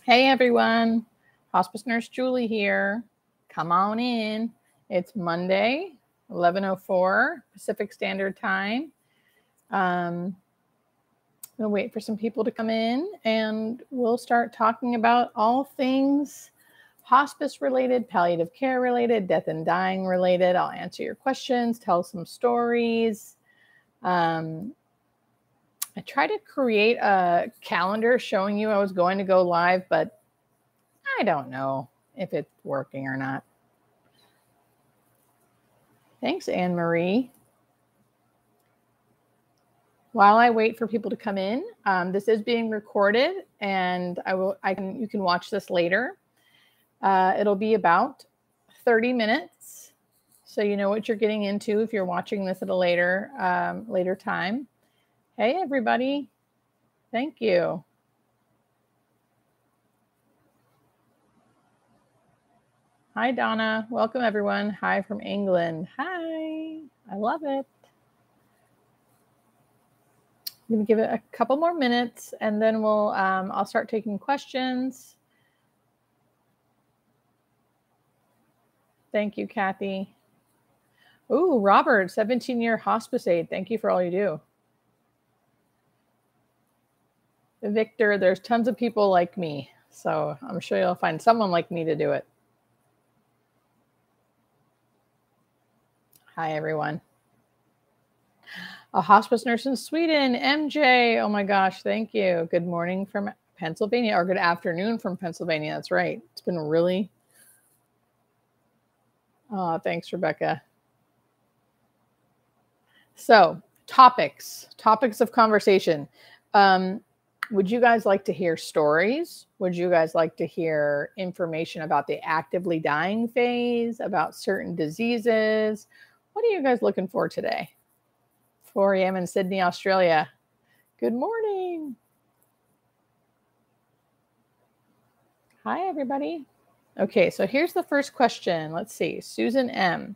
Hey everyone, Hospice Nurse Julie here. Come on in. It's Monday, 11:04 Pacific Standard Time. I'm gonna wait for some people to come in and we'll start talking about all things hospice related, palliative care related, death and dying related. I'll answer your questions, tell some stories. I tried to create a calendar showing you I was going to go live, but I don't know if it's working or not. Thanks, Anne Marie. While I wait for people to come in, this is being recorded, and you can watch this later. It'll be about 30 minutes, so you know what you're getting into if you're watching this at a later time. Hey, everybody. Thank you. Hi, Donna. Welcome, everyone. Hi from England. Hi. I love it. I'm going to give it a couple more minutes, and then I'll start taking questions. Thank you, Kathy. Ooh, Robert, 17-year hospice aide. Thank you for all you do. Victor, there's tons of people like me, so I'm sure you'll find someone like me to do it. Hi, everyone. A hospice nurse in Sweden, MJ. Oh my gosh, thank you. Good morning from Pennsylvania, or good afternoon from Pennsylvania. That's right. It's been really... Oh, thanks, Rebecca. So, topics of conversation. Would you guys like to hear stories? Would you guys like to hear information about the actively dying phase, about certain diseases? What are you guys looking for today? 4 a.m. in Sydney, Australia. Good morning. Hi, everybody. Okay, so here's the first question. Let's see. Susan M.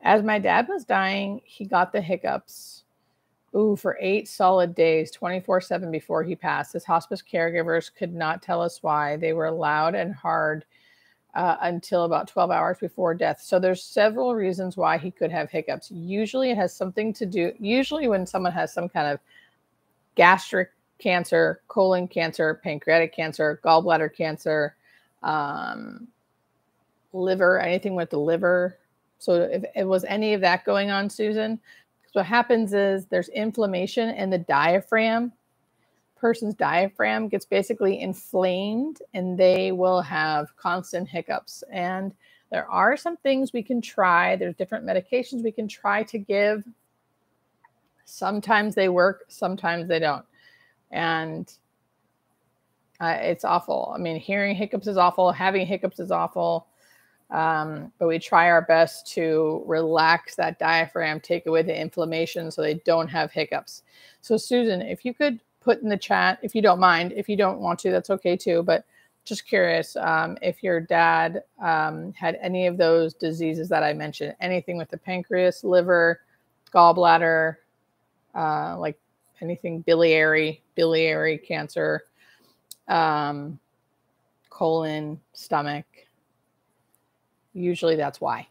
As my dad was dying, he got the hiccups. For 8 solid days, 24/7 before he passed. His hospice caregivers could not tell us why. They were loud and hard until about 12 hours before death. So there's several reasons why he could have hiccups. Usually it has something to do, usually when someone has some kind of gastric cancer, colon cancer, pancreatic cancer, gallbladder cancer, liver, anything with the liver. So if it was any of that going on, Susan, what happens is there's inflammation in the diaphragm. Person's diaphragm gets basically inflamed and they will have constant hiccups. And there are some things we can try. There's different medications we can try to give. Sometimes they work, sometimes they don't. And it's awful. I mean, hearing hiccups is awful. Having hiccups is awful. But we try our best to relax that diaphragm, take away the inflammation so they don't have hiccups. So Susan, if you could put in the chat, if you don't mind, if you don't want to, that's okay too, but just curious if your dad had any of those diseases that I mentioned, anything with the pancreas, liver, gallbladder, like anything biliary cancer, colon, stomach. Usually that's why.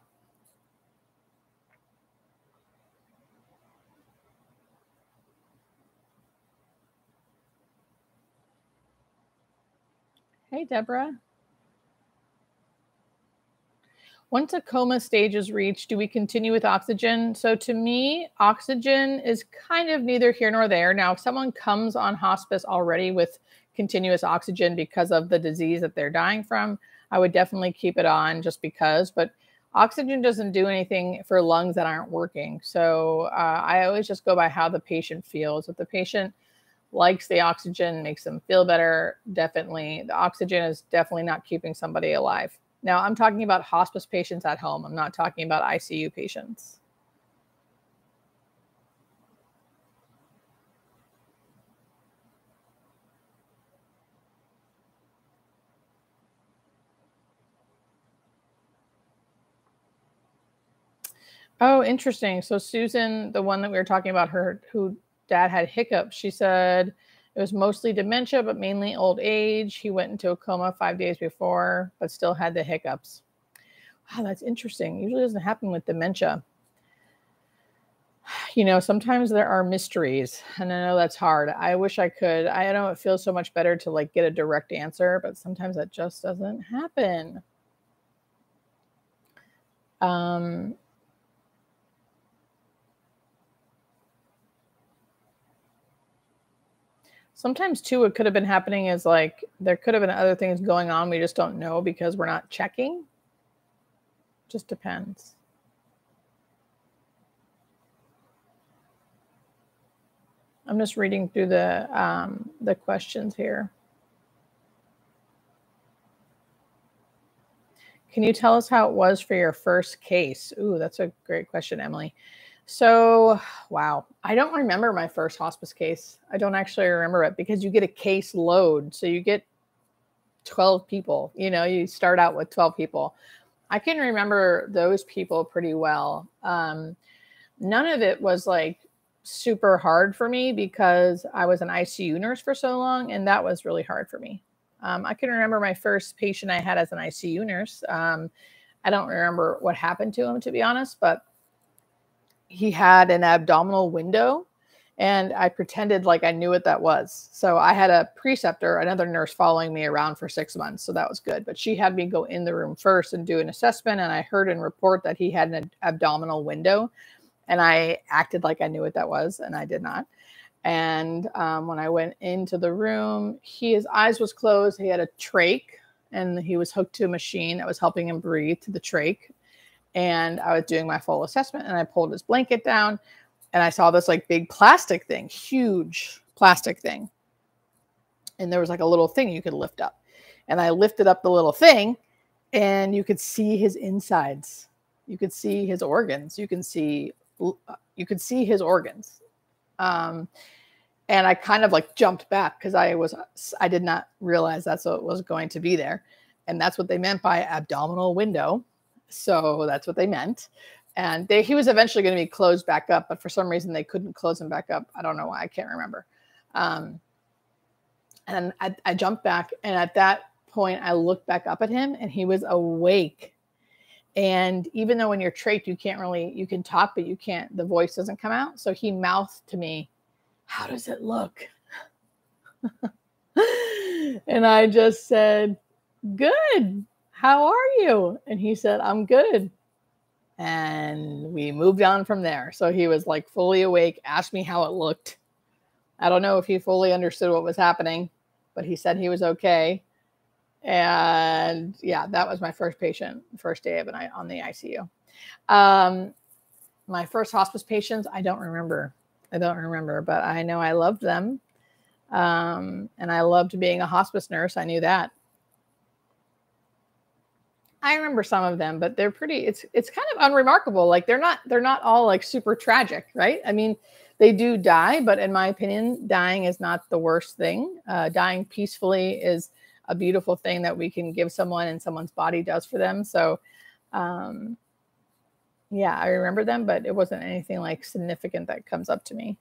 Hey, Deborah. Once a coma stage is reached, do we continue with oxygen? So to me, oxygen is kind of neither here nor there. Now, if someone comes on hospice already with continuous oxygen because of the disease that they're dying from, I would definitely keep it on just because, but oxygen doesn't do anything for lungs that aren't working. So I always just go by how the patient feels. If the patient likes the oxygen, makes them feel better, definitely. The oxygen is definitely not keeping somebody alive. Now, I'm talking about hospice patients at home. I'm not talking about ICU patients. Oh, interesting. So Susan, the one that we were talking about, who dad had hiccups, she said It was mostly dementia, but mainly old age. He went into a coma 5 days before, but still had the hiccups. Wow, that's interesting. Usually doesn't happen with dementia. Sometimes there are mysteries, and I know that's hard. I wish I could. I know it feels so much better to like get a direct answer, but sometimes that just doesn't happen. Sometimes too, what could have been happening is like there could have been other things going on. We just don't know because we're not checking. Just depends. I'm just reading through the questions here. Can you tell us how it was for your first case? Ooh, that's a great question, Emily. So, wow, I don't remember my first hospice case. I don't actually remember it because you get a case load. So you get 12 people, you start out with 12 people. I can remember those people pretty well. None of it was like super hard for me because I was an ICU nurse for so long, and that was really hard for me. I can remember my first patient I had as an ICU nurse. I don't remember what happened to him, to be honest, but he had an abdominal window, and I pretended like I knew what that was. So I had a preceptor, another nurse, following me around for 6 months. So that was good. But she had me go in the room first and do an assessment. And I heard and report that he had an abdominal window. And I acted like I knew what that was, and I did not. And when I went into the room, his eyes was closed. He had a trach, and he was hooked to a machine that was helping him breathe to the trach. And I was doing my full assessment, and I pulled his blanket down, and I saw this like big plastic thing, huge plastic thing. And there was like a little thing you could lift up. And I lifted up the little thing, and you could see his insides. You could see his organs. You could see his organs. And I kind of like jumped back because I did not realize that's what was going to be there. And that's what they meant by abdominal window. So that's what they meant. And he was eventually going to be closed back up, but for some reason they couldn't close him back up. I don't know why. I can't remember. And I jumped back, and at that point I looked back up at him, and he was awake. And even though when you're trached, you can talk, but the voice doesn't come out. So he mouthed to me, "How does it look?" And I just said, "Good. How are you?" And he said, "I'm good." And we moved on from there. So he was like fully awake, asked me how it looked. I don't know if he fully understood what was happening, but he said he was okay. And yeah, that was my first patient, first day of on the ICU. My first hospice patients, I don't remember, but I know I loved them. And I loved being a hospice nurse. I knew that. I remember some of them, but they're pretty, it's kind of unremarkable. Like they're not all like super tragic, right? I mean, they do die, but in my opinion, dying is not the worst thing. Dying peacefully is a beautiful thing that we can give someone and someone's body does for them. So, yeah, I remember them, but it wasn't anything like significant that comes up to me.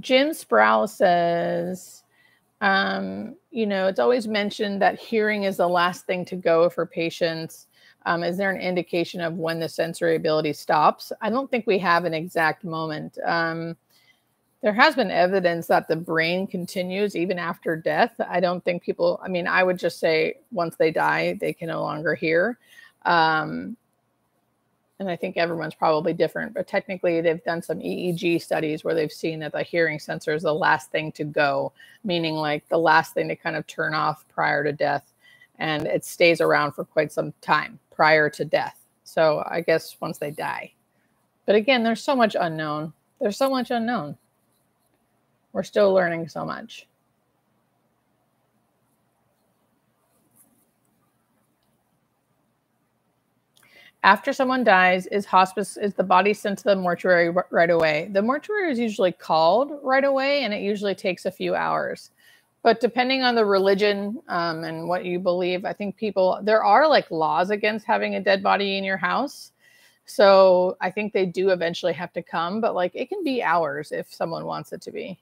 Jim Sproul says, it's always mentioned that hearing is the last thing to go for patients. Is there an indication of when the sensory ability stops? I don't think we have an exact moment. There has been evidence that the brain continues even after death. I don't think I would just say once they die, they can no longer hear. And I think everyone's probably different, but technically they've done some EEG studies where they've seen that the hearing sensor is the last thing to go, meaning like the last thing to kind of turn off prior to death. And it stays around for quite some time prior to death. So I guess once they die. But again, there's so much unknown. We're still learning so much. After someone dies, is the body sent to the mortuary right away? The mortuary is usually called right away, and it usually takes a few hours. But depending on the religion and what you believe, I think there are like laws against having a dead body in your house. So I think they do eventually have to come, but like it can be hours if someone wants it to be.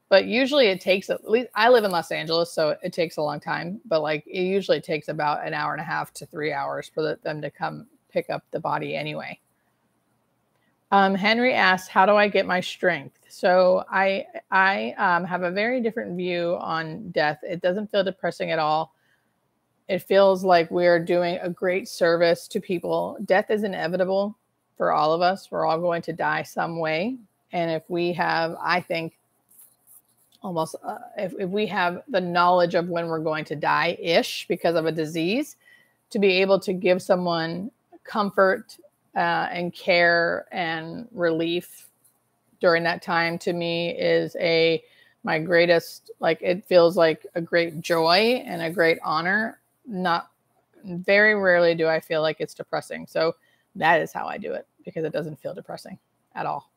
But usually it takes, at least I live in Los Angeles, so it takes a long time, but like it usually takes about an hour and a half to 3 hours for them to come pick up the body anyway. Henry asks, how do I get my strength? So I have a very different view on death. It doesn't feel depressing at all. It feels like we're doing a great service to people. Death is inevitable for all of us. We're all going to die some way. And if we have, I think, almost if we have the knowledge of when we're going to die-ish because of a disease, to be able to give someone comfort and care and relief during that time, to me is my greatest, like, it feels like a great joy and a great honor. Not very rarely do I feel like it's depressing. So that is how I do it, because it doesn't feel depressing at all.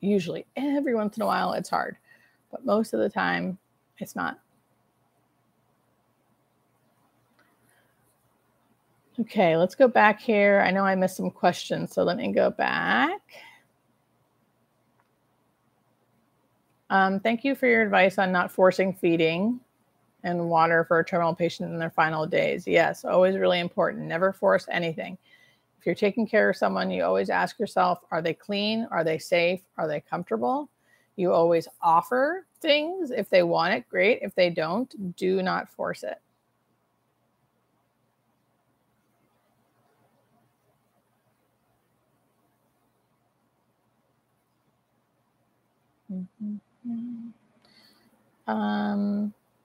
Usually, every once in a while it's hard, but most of the time it's not. Okay, let's go back here. I know I missed some questions, so let me go back. Thank you for your advice on not forcing feeding and water for a terminal patient in their final days. Yes, always really important. Never force anything. If you're taking care of someone, you always ask yourself, are they clean? Are they safe? Are they comfortable? You always offer things. If they want it, great. If they don't, do not force it.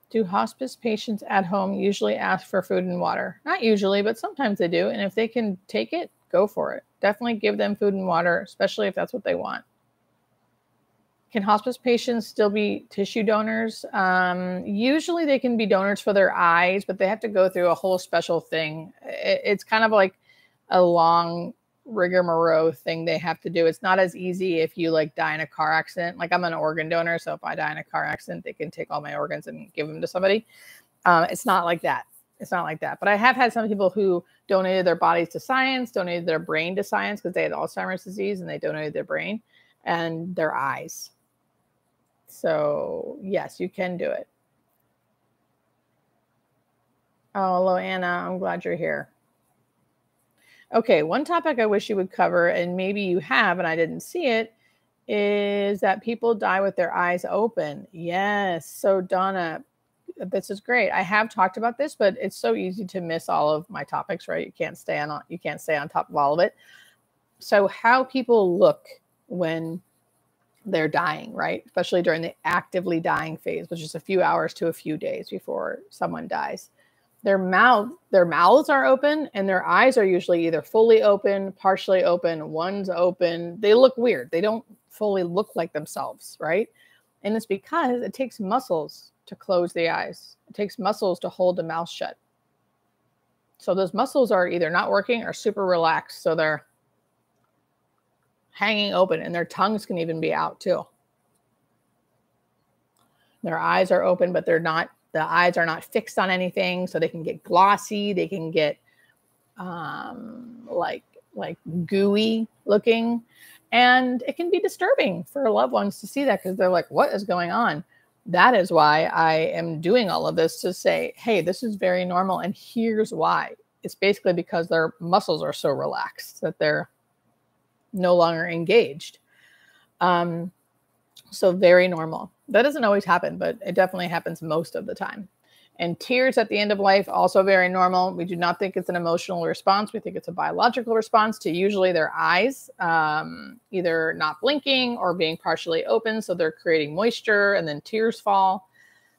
Do hospice patients at home usually ask for food and water? Not usually, but sometimes they do. And if they can take it, go for it. Definitely give them food and water, especially if that's what they want. Can hospice patients still be tissue donors? Usually they can be donors for their eyes, but they have to go through a whole special thing. It's kind of like a long rigmarole thing they have to do. It's not as easy if you like die in a car accident. Like, I'm an organ donor, so if I die in a car accident, they can take all my organs and give them to somebody. It's not like that. It's not like that. But I have had some people who donated their bodies to science, donated their brain to science because they had Alzheimer's disease, and they donated their brain and their eyes. So yes, you can do it. Oh, hello, Anna. I'm glad you're here. Okay, one topic I wish you would cover, and maybe you have and I didn't see it, is that people die with their eyes open. Yes. So Donna, this is great. I have talked about this, but it's so easy to miss all of my topics, right? You can't stay on top of all of it. So how people look when they're dying, right? Especially during the actively dying phase, which is a few hours to a few days before someone dies. Their mouths are open, and their eyes are usually either fully open, partially open, one's open. They look weird. They don't fully look like themselves, right? And it's because it takes muscles to close the eyes. It takes muscles to hold the mouth shut. So those muscles are either not working or super relaxed. So they're hanging open, and their tongues can even be out too. Their eyes are open, but the eyes are not fixed on anything. So they can get glossy. They can get like gooey looking. And it can be disturbing for loved ones to see that, because they're like, what is going on? That is why I am doing all of this, to say, hey, this is very normal. And here's why. It's basically because their muscles are so relaxed that they're no longer engaged. So very normal. That doesn't always happen, but it definitely happens most of the time. And tears at the end of life, also very normal. We do not think it's an emotional response. We think it's a biological response to usually their eyes, either not blinking or being partially open. So they're creating moisture, and then tears fall.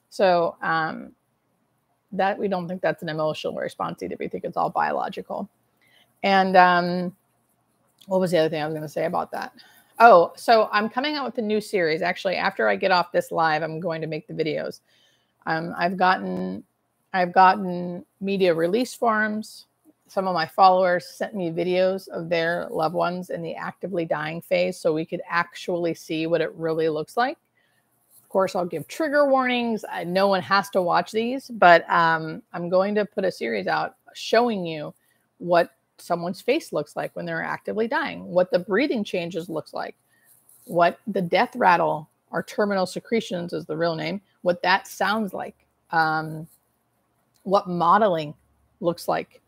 So that we don't think that's an emotional response either. We think it's all biological. And what was the other thing I was going to say about that? Oh, so I'm coming out with a new series. Actually, after I get off this live, I'm going to make the videos. I've gotten media release forms. Some of my followers sent me videos of their loved ones in the actively dying phase, so we could actually see what it really looks like. Of course, I'll give trigger warnings. No one has to watch these, but I'm going to put a series out showing you what someone's face looks like when they're actively dying, what the breathing changes looks like, what the death rattle or terminal secretions is the real name, what that sounds like, what modeling looks like.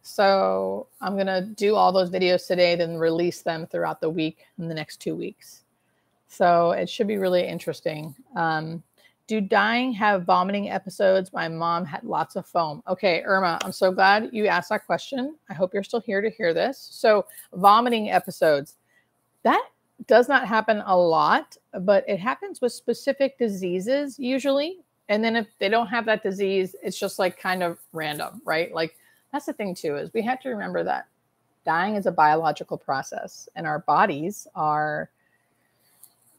So I'm going to do all those videos today, then release them throughout the week in the next 2 weeks. So it should be really interesting. Do dying have vomiting episodes? My mom had lots of foam. Okay, Irma, I'm so glad you asked that question. I hope you're still here to hear this. So vomiting episodes, that does not happen a lot, but it happens with specific diseases usually. And then if they don't have that disease, it's just like kind of random, right? Like that's the thing too, is we have to remember that dying is a biological process and our bodies are,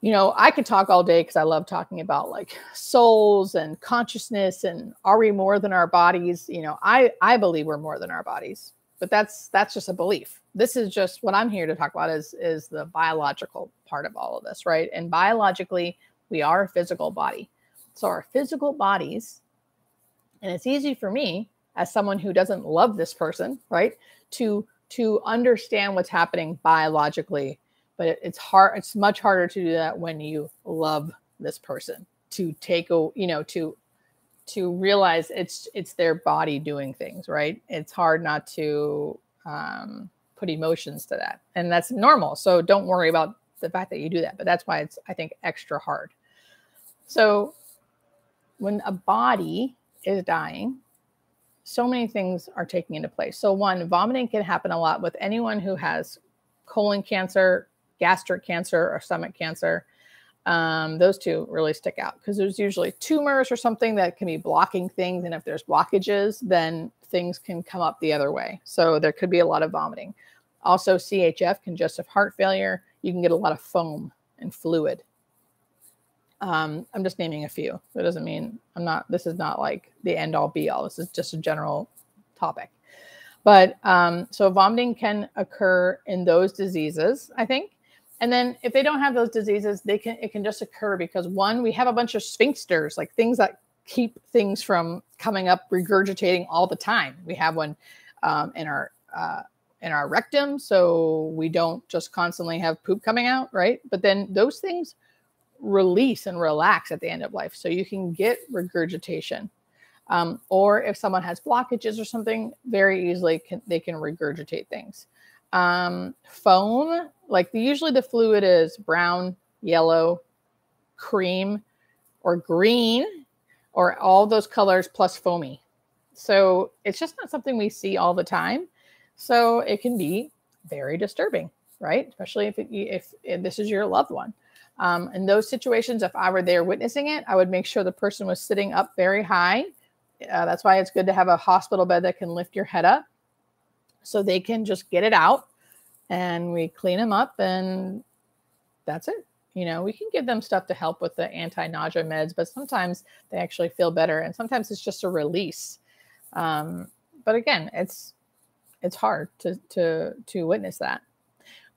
you know, I could talk all day because I love talking about like souls and consciousness and are we more than our bodies? You know, I believe we're more than our bodies, but that's just a belief. This is just what I'm here to talk about is the biological part of all of this, right? And biologically, we are a physical body. So our physical bodies, and it's easy for me as someone who doesn't love this person, right, to understand what's happening biologically. But it's hard. It's much harder to do that when you love this person, to take a, you know, to realize it's their body doing things, right? It's hard not to put emotions to that. And that's normal. So don't worry about the fact that you do that. But that's why it's, I think, extra hard. So when a body is dying, so many things are taking into place. So one, vomiting can happen a lot with anyone who has colon cancer, gastric cancer, or stomach cancer. Those two really stick out because there's usually tumors or something that can be blocking things. And if there's blockages, then things can come up the other way. So there could be a lot of vomiting. Also CHF, congestive heart failure. You can get a lot of foam and fluid. I'm just naming a few. That doesn't mean this is not like the end all be all. This is just a general topic. But so vomiting can occur in those diseases, I think. And then if they don't have those diseases, it can just occur because one, we have a bunch of sphincters, like things that keep things from coming up, regurgitating all the time. We have one in our rectum, so we don't just constantly have poop coming out, right? But then those things release and relax at the end of life. So you can get regurgitation. Or if someone has blockages or something, very easily they can regurgitate things. Foam, like usually the fluid is brown, yellow, cream, or green, or all those colors plus foamy. So it's just not something we see all the time. So it can be very disturbing, right? Especially if this is your loved one. In those situations, if I were there witnessing it, I would make sure the person was sitting up very high. That's why it's good to have a hospital bed that can lift your head up so they can just get it out and we clean them up and that's it. You know, we can give them stuff to help with the anti-nausea meds, but sometimes they actually feel better and sometimes it's just a release. But again, it's hard to witness that.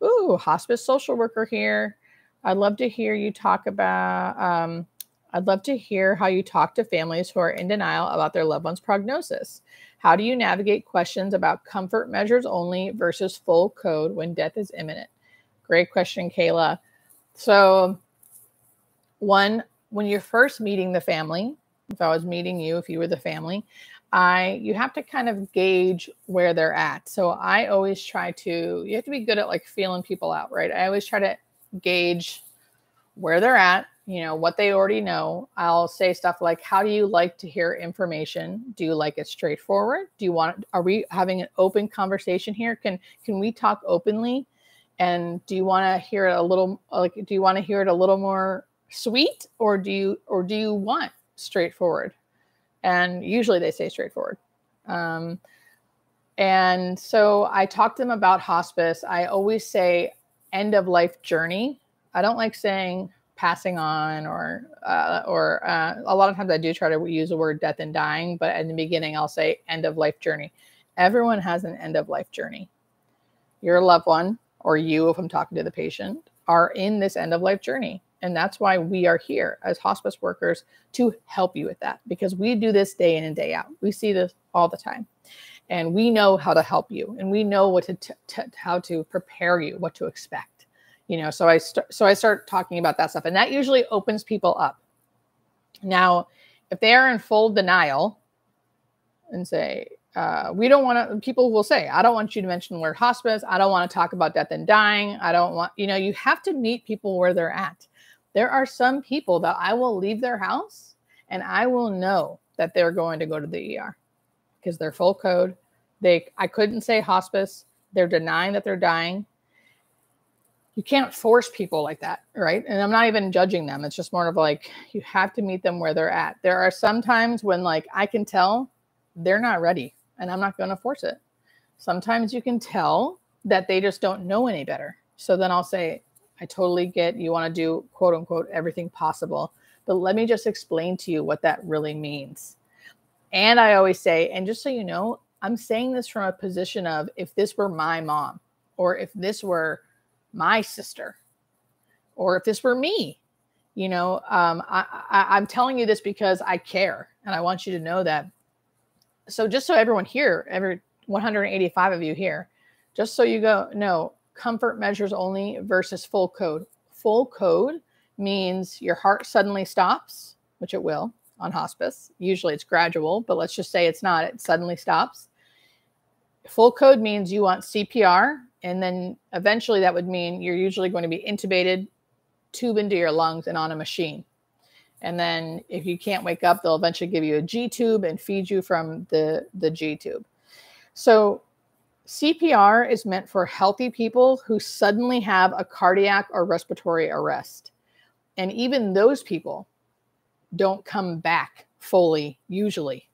Ooh, hospice social worker here. I'd love to hear you talk about, I'd love to hear how you talk to families who are in denial about their loved one's prognosis. How do you navigate questions about comfort measures only versus full code when death is imminent? Great question, Kayla. So one, when you're first meeting the family, if I was meeting you, if you were the family, you have to kind of gauge where they're at. So I always try to, you have to be good at like feeling people out, right? I always try to gauge where they're at, you know, what they already know. I'll say stuff like, how do you like to hear information? Do you like it straightforward? Are we having an open conversation here? Can we talk openly? And do you want to hear it a little, like, do you want to hear it a little more sweet or do you want straightforward? And usually they say straightforward. And so I talk to them about hospice. I always say end of life journey. I don't like saying passing on or a lot of times I do try to use the word death and dying, but in the beginning I'll say end of life journey. Everyone has an end of life journey. Your loved one or you, if I'm talking to the patient, are in this end of life journey. And that's why we are here as hospice workers to help you with that, because we do this day in and day out. We see this all the time. And we know how to help you, and we know what how to prepare you, what to expect. So I start talking about that stuff, and that usually opens people up. Now, if they are in full denial and say, we don't want to, people will say, I don't want you to mention the word hospice. I don't want to talk about death and dying. I don't want, you have to meet people where they're at. There are some people that I will leave their house and I will know that they're going to go to the ER because they're full code. I couldn't say hospice. They're denying that they're dying. You can't force people like that, right? And I'm not even judging them. It's just more of like, you have to meet them where they're at. There are some times when like I can tell they're not ready and I'm not going to force it. Sometimes you can tell that they just don't know any better. So then I'll say, I totally get you want to do quote unquote everything possible, but let me just explain to you what that really means. And I always say, and just so you know, I'm saying this from a position of if this were my mom, or if this were my sister, or if this were me, I'm telling you this because I care and I want you to know that. So just so everyone here, every 185 of you here, just so you know, comfort measures only versus full code. Full code means your heart suddenly stops, which it will on hospice. Usually it's gradual, but let's just say it's not. It suddenly stops. Full code means you want CPR, and then eventually that would mean you're usually going to be intubated, tube into your lungs, and on a machine. And then if you can't wake up, they'll eventually give you a G tube and feed you from the G tube. So CPR is meant for healthy people who suddenly have a cardiac or respiratory arrest. And even those people don't come back fully usually.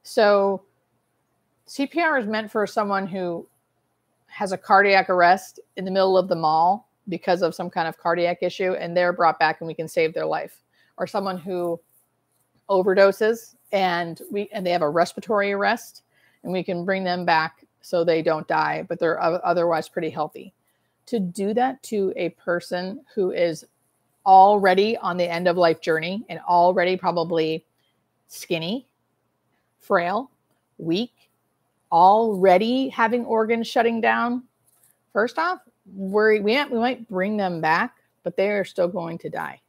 So CPR is meant for someone who has a cardiac arrest in the middle of the mall because of some kind of cardiac issue, and they're brought back and we can save their life. Or someone who overdoses and they have a respiratory arrest and we can bring them back so they don't die, but they're otherwise pretty healthy. To do that to a person who is already on the end of life journey and already probably skinny, frail, weak, already having organs shutting down, first off, we might bring them back, but they are still going to die.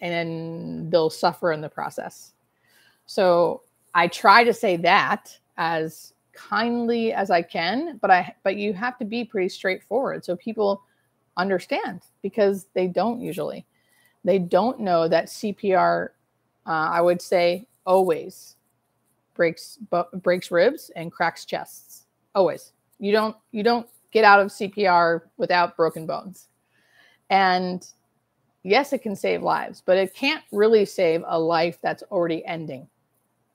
And then they'll suffer in the process. So I try to say that as kindly as I can, but you have to be pretty straightforward so people understand, because they don't usually. They don't know that CPR, I would say, always breaks ribs and cracks chests. Always. You don't get out of CPR without broken bones. And yes, it can save lives, but it can't really save a life that's already ending.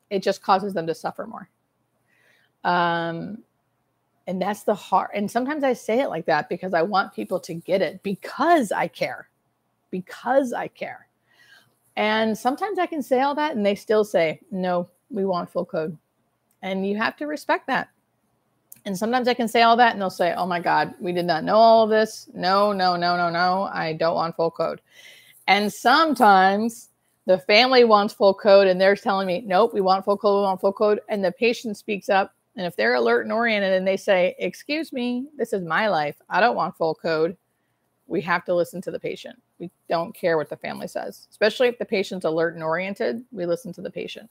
It just causes them to suffer more. And that's the hard. And sometimes I say it like that because I want people to get it, because I care. Because I care. And sometimes I can say all that and they still say, no, we want full code. And you have to respect that. And sometimes I can say all that and they'll say, oh my God, we did not know all of this. No, I don't want full code. And sometimes the family wants full code and they're telling me, nope, we want full code. And the patient speaks up. And if they're alert and oriented and they say, excuse me, this is my life, I don't want full code, we have to listen to the patient. We don't care what the family says, especially if the patient's alert and oriented, we listen to the patient.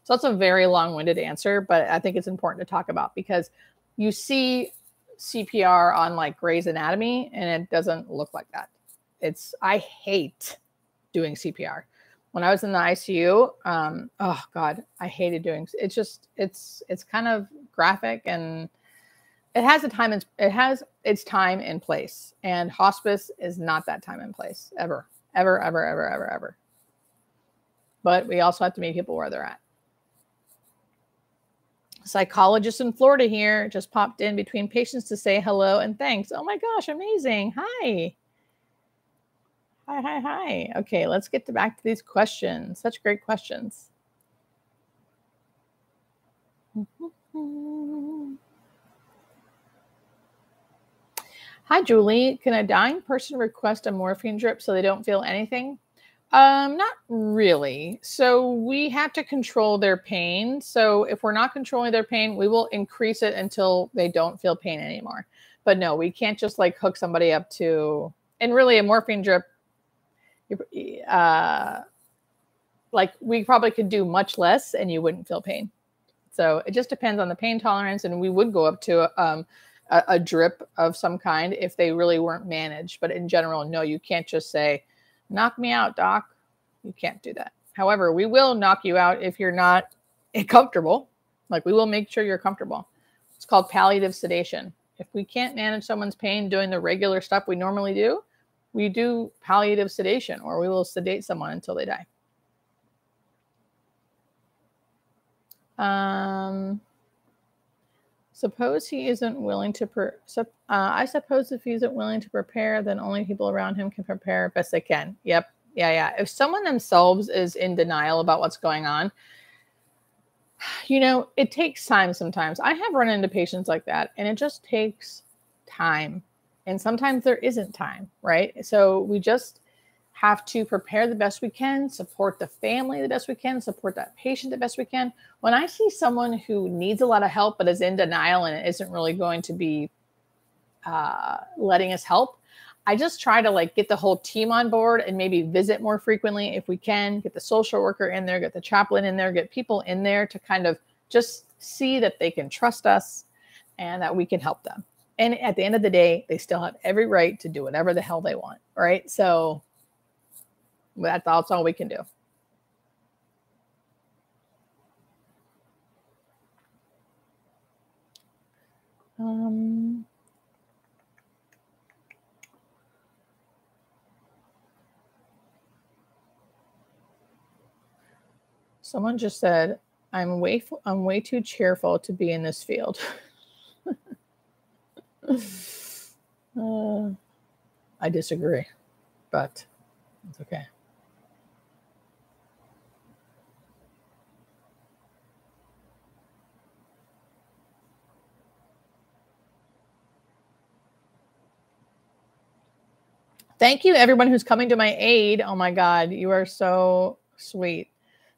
So that's a very long-winded answer, but I think it's important to talk about because you see CPR on like Grey's Anatomy and it doesn't look like that. I hate doing CPR. When I was in the ICU, oh God, I hated doing it. It's kind of graphic and it has its time and place. And hospice is not that time and place ever. But we also have to meet people where they're at. Psychologist in Florida here just popped in between patients to say hello and thanks. Oh my gosh, amazing. Hi. Okay, let's get back to these questions. Such great questions. Hi, Julie. Can a dying person request a morphine drip so they don't feel anything? Not really. So we have to control their pain. So if we're not controlling their pain, we will increase it until they don't feel pain anymore. But no, we can't just like hook somebody up to, and really a morphine drip, like we probably could do much less and you wouldn't feel pain. So it just depends on the pain tolerance. And we would go up to a drip of some kind if they really weren't managed. But in general, no, you can't just say, knock me out, doc. You can't do that. However, we will knock you out if you're not comfortable. Like we will make sure you're comfortable. It's called palliative sedation. If we can't manage someone's pain doing the regular stuff we normally do, we do palliative sedation, or we will sedate someone until they die. Suppose he isn't willing to, I suppose if he isn't willing to prepare, then only people around him can prepare best they can. Yep. Yeah. If someone themselves is in denial about what's going on, you know, it takes time sometimes. I have run into patients like that, and it just takes time. And sometimes there isn't time, right? So we just have to prepare the best we can, support the family the best we can, support that patient the best we can. When I see someone who needs a lot of help but is in denial and isn't really going to be letting us help, I just try to like get the whole team on board and maybe visit more frequently if we can, get the social worker in there, get the chaplain in there, get people in there to kind of just see that they can trust us and that we can help them. And at the end of the day, they still have every right to do whatever the hell they want, right? So that's all we can do. Someone just said, I'm way too cheerful to be in this field. I disagree, but it's okay. Thank you, everyone who's coming to my aid. Oh my God, you are so sweet.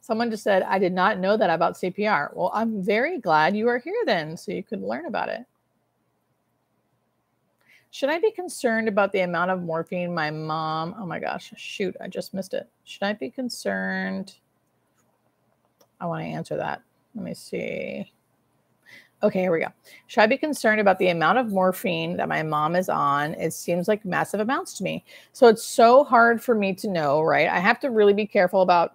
Someone just said, I did not know that about CPR. Well, I'm very glad you are here then, so you could learn about it. Should I be concerned about the amount of morphine my mom, oh my gosh, shoot, I just missed it. Should I be concerned? I want to answer that. Let me see. Okay, here we go. Should I be concerned about the amount of morphine that my mom is on? It seems like massive amounts to me. So it's so hard for me to know, right? I have to really be careful about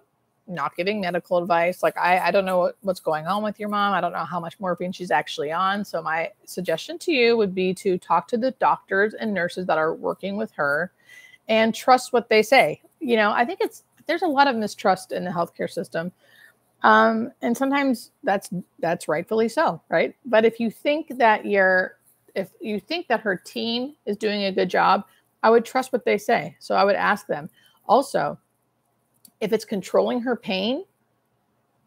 not giving medical advice. Like I don't know what's going on with your mom. I don't know how much morphine she's actually on. So my suggestion to you would be to talk to the doctors and nurses that are working with her and trust what they say. You know, I think there's a lot of mistrust in the healthcare system. And sometimes that's rightfully so, right? But if you think that her team is doing a good job, I would trust what they say. So I would ask them. Also, if it's controlling her pain,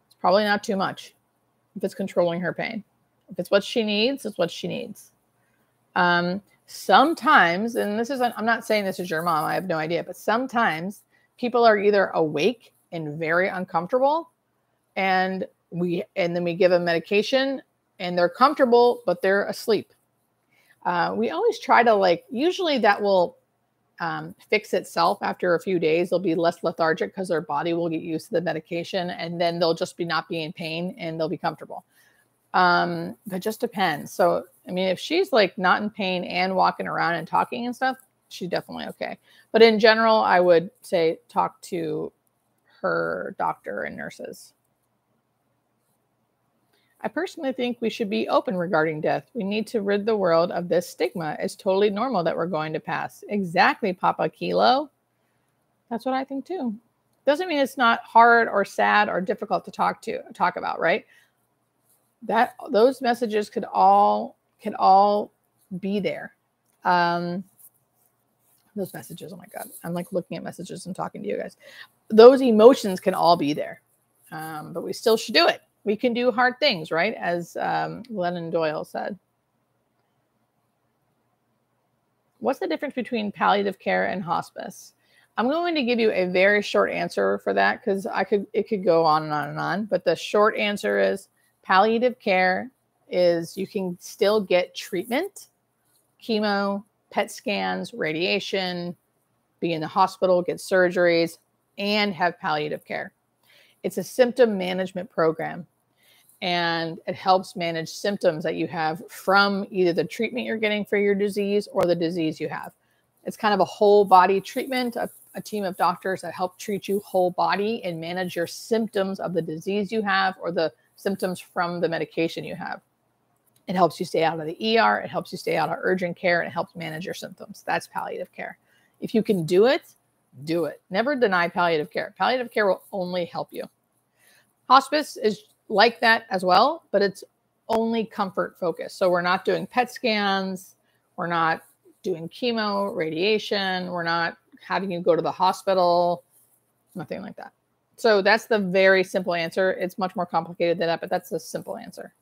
it's probably not too much. If it's controlling her pain, if it's what she needs, it's what she needs. Sometimes, and I'm not saying this is your mom, I have no idea, but sometimes people are either awake and very uncomfortable, and then we give them medication and they're comfortable, but they're asleep. We always try to usually that will fix itself after a few days. They'll be less lethargic because their body will get used to the medication, and then they'll just not be in pain and they'll be comfortable. But it just depends. So, I mean, if she's not in pain and walking around and talking and stuff, she's definitely okay. But in general, I would say talk to her doctor and nurses. I personally think we should be open regarding death. We need to rid the world of this stigma. It's totally normal that we're going to pass. Exactly, Papa Kilo. That's what I think too. Doesn't mean it's not hard or sad or difficult to talk about, right? Those messages could all be there. Those messages, oh my God. I'm looking at messages and talking to you guys. Those emotions can all be there. But we still should do it. We can do hard things, right? As Glennon Doyle said. What's the difference between palliative care and hospice? I'm going to give you a very short answer for that because it could go on and on and on. But the short answer is palliative care is you can still get treatment, chemo, PET scans, radiation, be in the hospital, get surgeries, and have palliative care. It's a symptom management program, and it helps manage symptoms that you have from either the treatment you're getting for your disease or the disease you have. It's kind of a whole body treatment, a team of doctors that help treat you whole body and manage your symptoms of the disease you have or the symptoms from the medication you have. It helps you stay out of the ER. It helps you stay out of urgent care. And it helps manage your symptoms. That's palliative care. If you can do it, do it. Never deny palliative care. Palliative care will only help you. Hospice is like that as well, but it's only comfort focused. So we're not doing PET scans. We're not doing chemo, radiation. We're not having you go to the hospital, nothing like that. So that's the very simple answer. It's much more complicated than that, but that's the simple answer.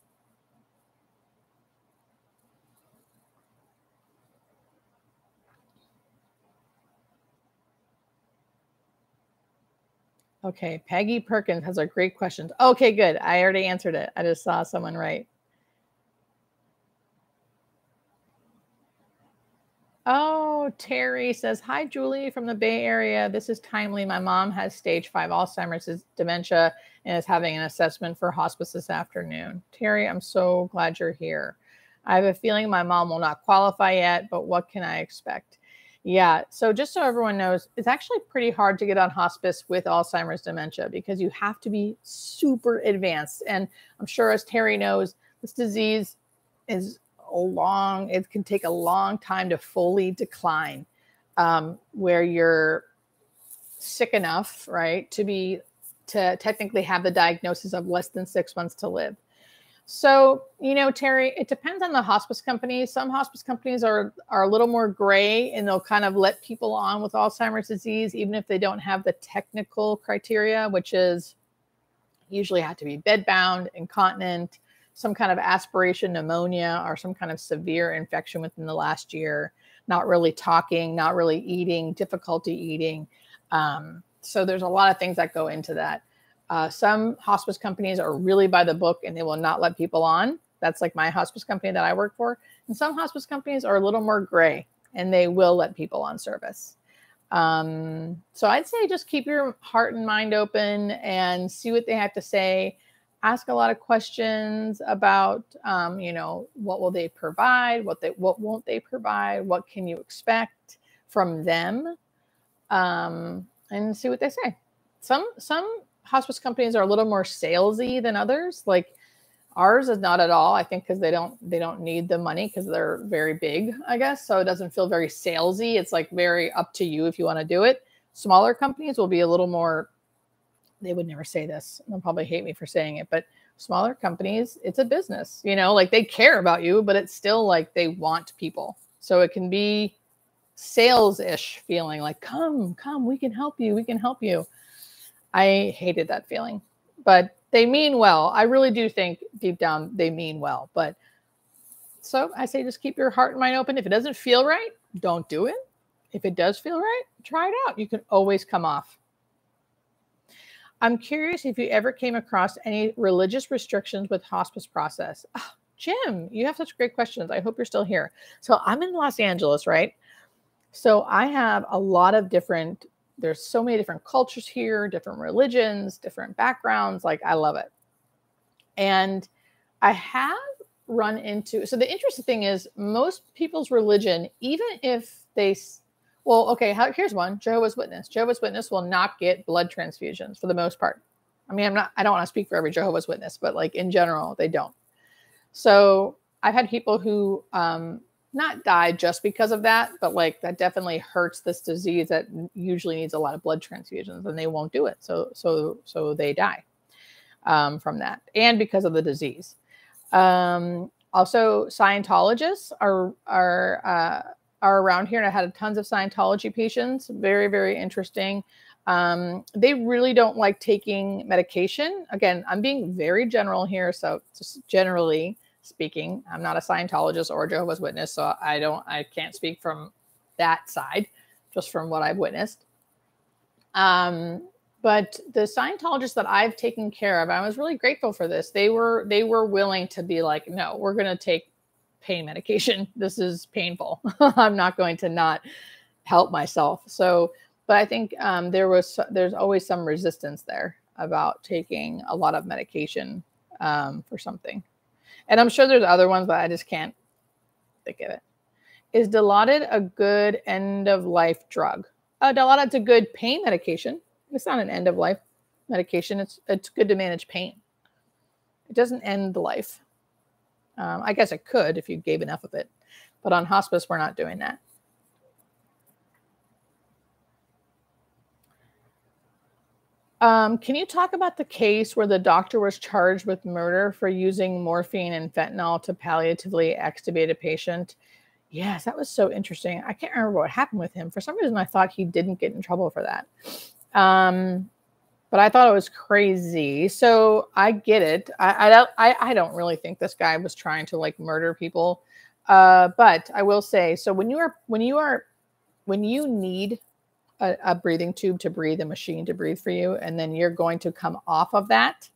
Okay, Peggy Perkins has a great question. Okay, good. I already answered it. I just saw someone write. Oh, Terry says, hi, Julie from the Bay Area. This is timely. My mom has stage 5 Alzheimer's dementia and is having an assessment for hospice this afternoon. Terry, I'm so glad you're here. I have a feeling my mom will not qualify yet, but what can I expect? Yeah, so just so everyone knows, it's actually pretty hard to get on hospice with Alzheimer's dementia because you have to be super advanced. And I'm sure, as Terry knows, this disease is it can take a long time to fully decline, where you're sick enough, right, to technically have the diagnosis of less than 6 months to live. So, Terry, it depends on the hospice company. Some hospice companies are a little more gray, and they'll kind of let people on with Alzheimer's disease, even if they don't have the technical criteria, which is usually have to be bedbound, incontinent, some kind of aspiration pneumonia, or some kind of severe infection within the last year, not really talking, not really eating, difficulty eating. So there's a lot of things that go into that. Some hospice companies are really by the book and they will not let people on. That's like my hospice company that I work for. And some hospice companies are a little more gray and they will let people on service. So I'd say just keep your heart and mind open and see what they have to say. Ask a lot of questions about, what will they provide? What won't they provide? What can you expect from them? And see what they say. Some hospice companies are a little more salesy than others. Like ours is not at all. I think because they don't need the money because they're very big, I guess. So it doesn't feel very salesy. It's like very up to you if you want to do it. Smaller companies will be a little more. They would never say this. They'll probably hate me for saying it, but smaller companies, it's a business, like they care about you, but it's still like they want people. So it can be sales-ish feeling like, come, we can help you. We can help you. I hated that feeling, but they mean well. I really do think deep down they mean well. But so I say just keep your heart and mind open. If it doesn't feel right, don't do it. If it does feel right, try it out. You can always come off. I'm curious if you ever came across any religious restrictions with hospice process. Oh, Jim, you have such great questions. I hope you're still here. So I'm in Los Angeles, right? So I have a lot of there's so many different cultures here, different religions, different backgrounds. Like I love it. And I have run into, so the interesting thing is most people's religion, even if here's one, Jehovah's Witness. Jehovah's Witness will not get blood transfusions for the most part. I mean, I don't want to speak for every Jehovah's Witness, but like in general, they don't. So I've had people who not die just because of that, but like that definitely hurts this disease that usually needs a lot of blood transfusions and they won't do it. So they die from that and because of the disease. Also, Scientologists are around here, and I had tons of Scientology patients. Very, very interesting. They really don't like taking medication. Again, I'm being very general here. So just generally speaking, I'm not a Scientologist or a Jehovah's Witness. So I can't speak from that side, just from what I've witnessed. But the Scientologists that I've taken care of, I was really grateful for this. They were willing to be like, no, we're going to take pain medication. This is painful. I'm not going to not help myself. So, but I think there's always some resistance there about taking a lot of medication for something. And I'm sure there's other ones, but I just can't think of it. Is Dilaudid a good end-of-life drug? Dilaudid's a good pain medication. It's not an end-of-life medication. It's good to manage pain. It doesn't end the life. I guess it could if you gave enough of it. But on hospice, we're not doing that. Can you talk about the case where the doctor was charged with murder for using morphine and fentanyl to palliatively extubate a patient? Yes, that was so interesting. I can't remember what happened with him. For some reason, I thought he didn't get in trouble for that. But I thought it was crazy. So I get it. I don't really think this guy was trying to like murder people. But I will say, so when you need a breathing tube to breathe, a machine to breathe for you, and then you're going to come off of that.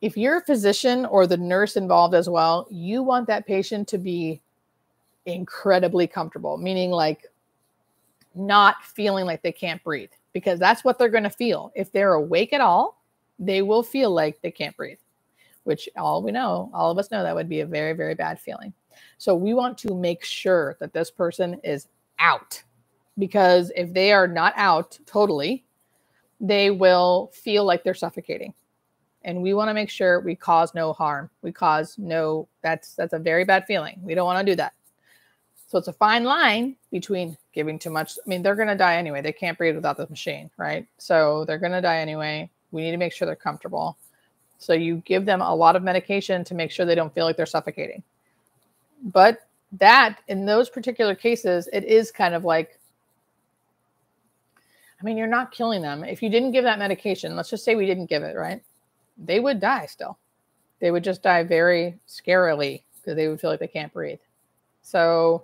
If you're a physician or the nurse involved as well, you want that patient to be incredibly comfortable, meaning like not feeling like they can't breathe, because that's what they're going to feel. If they're awake at all, they will feel like they can't breathe, which all of us know that would be a very, very bad feeling. So we want to make sure that this person is out. Because if they are not out totally, they will feel like they're suffocating. And we want to make sure we cause no harm. That's a very bad feeling. We don't want to do that. So it's a fine line between giving too much. I mean, they're going to die anyway. They can't breathe without the machine, right? So they're going to die anyway. We need to make sure they're comfortable. So you give them a lot of medication to make sure they don't feel like they're suffocating. But that, in those particular cases, it is kind of like, I mean, you're not killing them. If you didn't give that medication, let's just say we didn't give it, right? They would die still. They would just die very scarily because they would feel like they can't breathe. So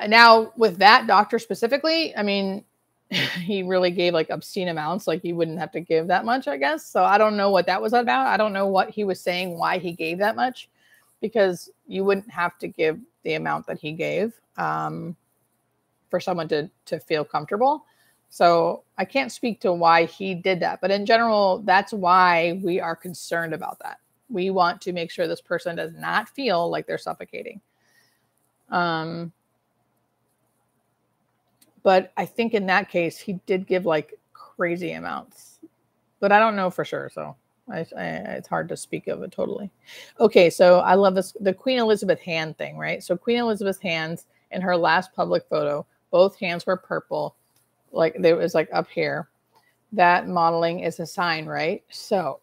now with that doctor specifically, I mean, he really gave like obscene amounts. Like you wouldn't have to give that much, I guess. So I don't know what that was about. I don't know what he was saying, why he gave that much, because you wouldn't have to give the amount that he gave. For someone to feel comfortable. So I can't speak to why he did that. But in general, that's why we are concerned about that. We want to make sure this person does not feel like they're suffocating. But I think in that case, he did give like crazy amounts. But I don't know for sure. So it's hard to speak of it totally. Okay, so I love this, the Queen Elizabeth hand thing, right? So Queen Elizabeth's hands in her last public photo, both hands were purple, like there was like up here. That modeling is a sign, right? So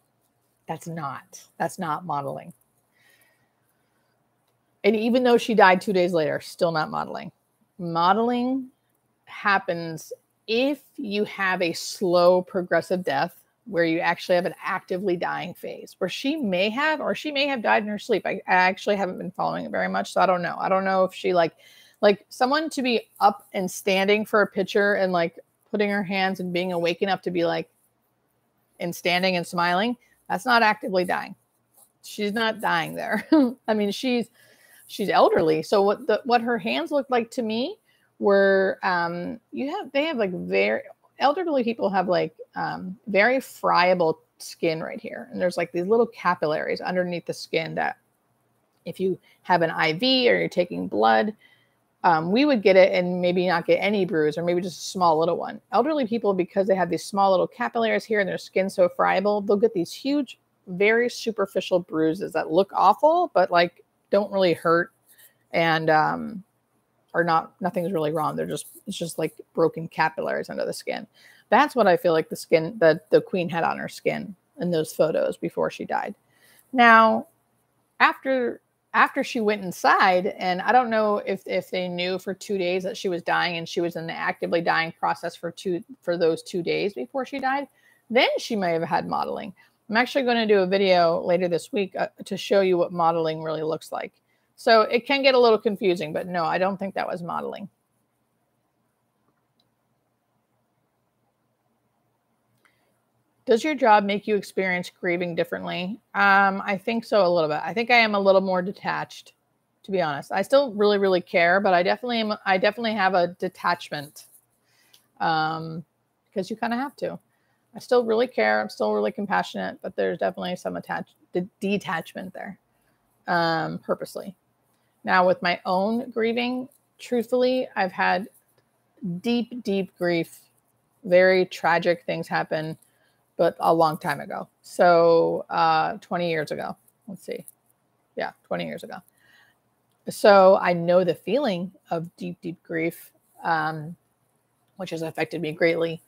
that's not modeling. And even though she died 2 days later, still not modeling. Modeling happens if you have a slow progressive death where you actually have an actively dying phase, where she may have died in her sleep. I actually haven't been following it very much, so I don't know. I don't know if she like someone to be up and standing for a picture and like putting her hands and being awake enough to be like, and standing and smiling. That's not actively dying. She's not dying there. I mean, she's elderly. So what her hands looked like to me were, they have like very elderly people have like very friable skin right here. And there's like these little capillaries underneath the skin that if you have an IV or you're taking blood, we would get it and maybe not get any bruise or maybe just a small little one. Elderly people, because they have these small little capillaries here and their skin so friable, they'll get these huge, very superficial bruises that look awful, but like don't really hurt and nothing's really wrong. It's just like broken capillaries under the skin. That's what I feel like the skin that the Queen had on her skin in those photos before she died. Now, after she went inside, and I don't know if they knew for 2 days that she was dying and she was in the actively dying process for those 2 days before she died, then she may have had modeling. I'm actually going to do a video later this week to show you what modeling really looks like. So it can get a little confusing, but no, I don't think that was modeling. Does your job make you experience grieving differently? I think so, a little bit. I think I am a little more detached, to be honest. I still really, really care, but I definitely have a detachment, because you kind of have to. I still really care. I'm still really compassionate, but there's definitely some detachment there, purposely. Now, with my own grieving, truthfully, I've had deep, deep grief. Very tragic things happen, but a long time ago. So 20 years ago. Let's see. Yeah, 20 years ago. So I know the feeling of deep, deep grief, which has affected me greatly.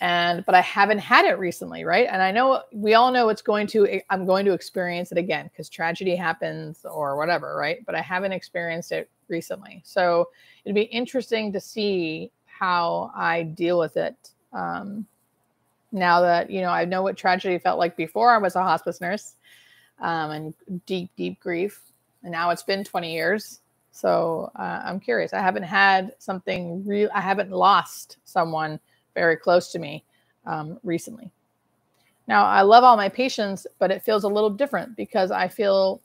But I haven't had it recently, right? And I know we all know I'm going to experience it again because tragedy happens or whatever, right? But I haven't experienced it recently. So it'd be interesting to see how I deal with it. Now that, I know what tragedy felt like before I was a hospice nurse, and deep, deep grief. And now it's been 20 years. So I'm curious. I haven't had something real. I haven't lost someone very close to me recently. Now, I love all my patients, but it feels a little different because I feel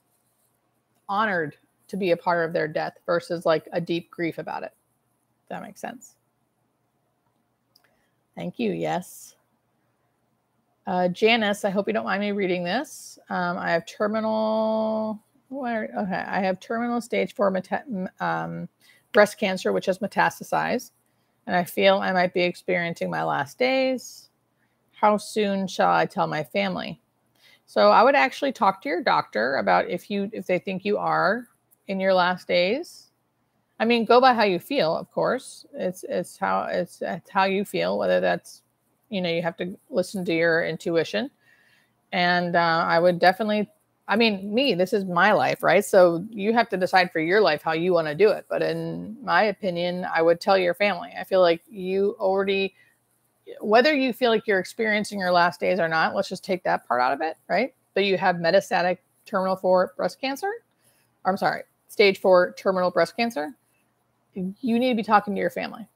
honored to be a part of their death versus like a deep grief about it. If that makes sense. Thank you. Yes. Janice, I hope you don't mind me reading this. I have terminal stage 4 breast cancer, which has metastasized. And I feel I might be experiencing my last days. How soon shall I tell my family? So I would actually talk to your doctor about if they think you are in your last days. I mean, go by how you feel, of course. It's how you feel, whether that's, you have to listen to your intuition. And I would definitely, this is my life, right? So you have to decide for your life how you want to do it. But in my opinion, I would tell your family. I feel like you already, whether you feel like you're experiencing your last days or not, let's just take that part out of it, right? But you have metastatic terminal 4 breast cancer. Stage 4 terminal breast cancer. You need to be talking to your family.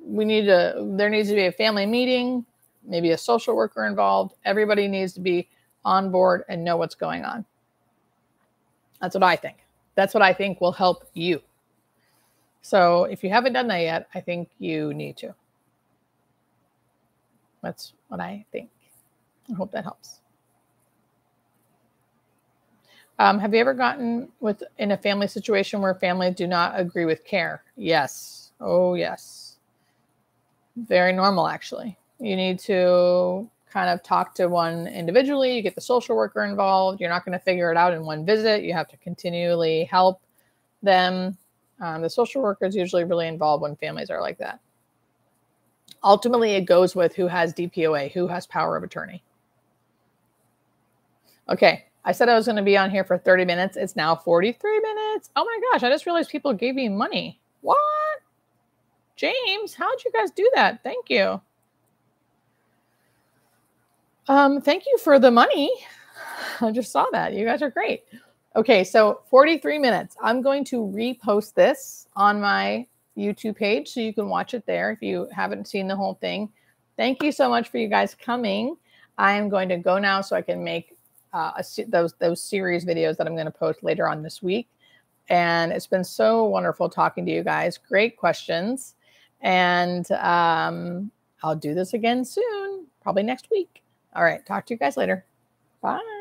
There needs to be a family meeting, maybe a social worker involved. Everybody needs to be on board and know what's going on. That's what I think. That's what I think will help you. So if you haven't done that yet, I think you need to. That's what I think. I hope that helps. Have you ever gotten in a family situation where families do not agree with care? Yes. Oh, yes. Very normal, actually. You need to kind of talk to one individually. You get the social worker involved. You're not going to figure it out in one visit. You have to continually help them. The social worker is usually really involved when families are like that. Ultimately, it goes with who has DPOA, who has power of attorney. Okay, I said I was going to be on here for 30 minutes. It's now 43 minutes. Oh my gosh, I just realized people gave me money. What? James, how'd you guys do that? Thank you. Thank you for the money. I just saw that. You guys are great. Okay, so 43 minutes. I'm going to repost this on my YouTube page so you can watch it there if you haven't seen the whole thing. Thank you so much for you guys coming. I am going to go now so I can make those series videos that I'm going to post later on this week. And it's been so wonderful talking to you guys. Great questions. And I'll do this again soon, probably next week. All right. Talk to you guys later. Bye.